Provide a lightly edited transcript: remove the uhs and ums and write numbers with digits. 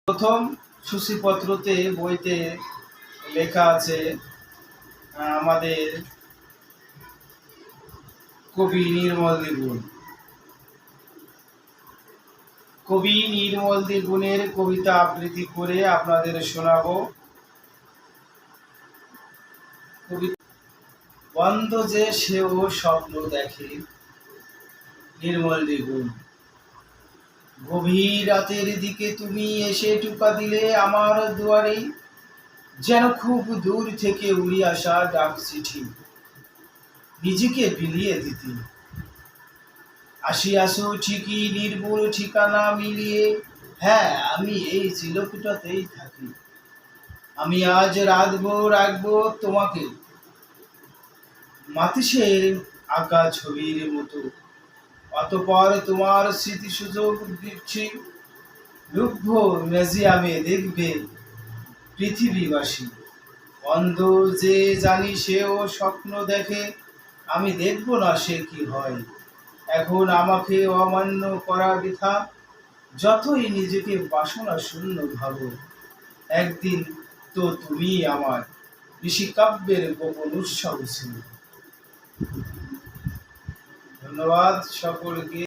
প্রথম সূচিপত্রতে বইতে লেখা আছে আমাদের কবি নির্মল দ্বিগুণ। কবি নির্মল দ্বিগুণের কবিতা আবৃত্তি করে আপনাদের শোনাবো। বন্ধ যে সেও স্বপ্ন দেখে নির্মল দ্বিগুণ। গভীর রাতের দিকে তুমি এসে টোকা দিলে আমার দুয়ারে, যেন খুব দূর থেকে উড়ে আসা ডাক চিঠি, নিজেকে বিলিয়ে দিতে। আসিয়াছো ঠিকই নির্ভুল ঠিকানা মিলিয়ে, হ্যাঁ আমি এই চিলকটাতেই থাকি। আমি আজ রাখবো তোমাকে মাতিসের আঁকা ছবির মতো। অতঃপর তোমার স্মৃতি সুযোগ দিচ্ছি, লুব্ধ মিউজিয়ামে দেখবে পৃথিবীবাসী। অন্ধ যে জানি সেও স্বপ্ন দেখে, আমি দেখব না সে কি হয়। এখন আমাকে অমান্য করা বৃথা, যতই নিজেকে বাসনা শূন্য ভাবো। একদিন তো তুমি আমার ঋষিকাব্যের গোপন উৎসব ছিল। ধন্যবাদ সকলকে।